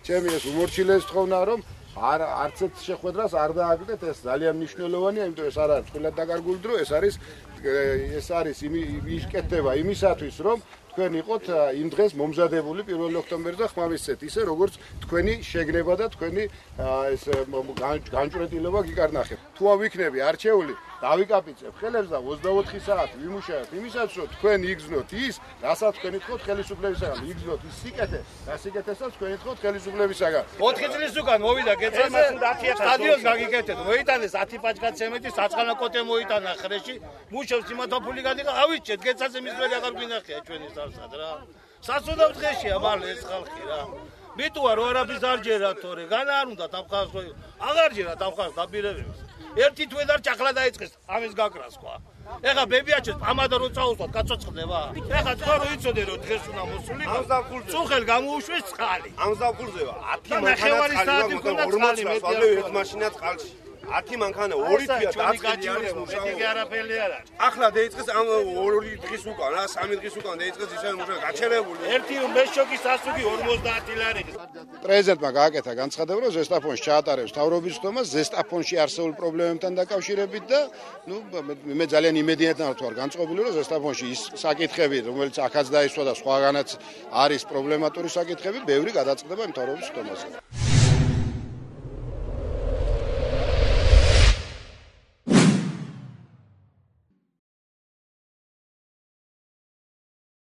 ჩემი ეს უმორჩილეს თხოვნა რომ არც ერთ შეხვედრას არ დააგდეთ ეს ძალიან მნიშვნელოვანია იმიტომ ეს არ არის წყვილად დაკარგული დრო ეს არის იმისკეთება იმისათვის რომ თქვენ იყოთ იმ დღეს მომზადებული 1 ოქტომბერზე ხმამისცეთ ისე როგორც თქვენი შეგნება და თქვენი ეს განჭვრეტილება გიკარნახეთ თუ ავიქნები არჩეული დავიკაპიცებ ხელებს და 24 საათი ვიმუშავებ იმისაც რომ თქვენ იგზნოთ ის რასაც თქვენ ითხოვთ ხელისუფლებისაგან იგზნოთ ის სიკეთე და სიკეთესაც თქვენ ითხოვთ ხელისუფლებისაგან 4 წლის უკან მოვიდა გეცაზე სტადიონს გაგიკეთეთ მოიტანეს 10 პაჭკაცემეთი საწყანა კოტე მოიტანა ხრეში მუშავს იმათაფული გადიღა ავიჭეთ გეცაზე მის ვერ აღარ გვინახია ჩვენი სავსად რა საწოდავ დღეშია მალე ეს ხალხი რა მიტუა რო არაფის არ ჯერათ თორე განა არ უნდა დამხარს აღარ ჯერათ დამხარს დაბირებებს ერთი თვე და ჭახლა დაიწყეს ამის გაკრას სხვა ეხა ბებიაჩეს პამადა რო წაუსვათ კაცოცხლდება ეხა თქვა რო იცოდე რომ დღეს უნდა მოსულიყო წუხელ გამოუშვეს წყალი ამ ზაფხულზევა 10 მანქანა წყალი 40 მაშინა წყალში 10 მანქანა 2 თვეა დაწყილი მუშაობა არაფერი არ არის ახლა დაიწყეს ამ 2 დღის უკან რა 3 დღის უკან დაიწყეს ისე მუშაობა გაჩერებული ერთი მეშოკის ასუგი 50 ლარი პრეზიდენტმა გააკეთა განცხადება რომ ზესტაფონში ჩაატარებს თავრობის ხდომას ზესტაფონში არსებულ პრობლემებთან დაკავშირებით და მე ძალიან იმედიანად ვარ განწყობილი რომ ზესტაფონში ის საკითხები რომელიც აქაც დაისვა და სხვაგანაც არის პრობლემატური საკითხები ბევრი გადაწყდება იმ თავრობის ხდომაზე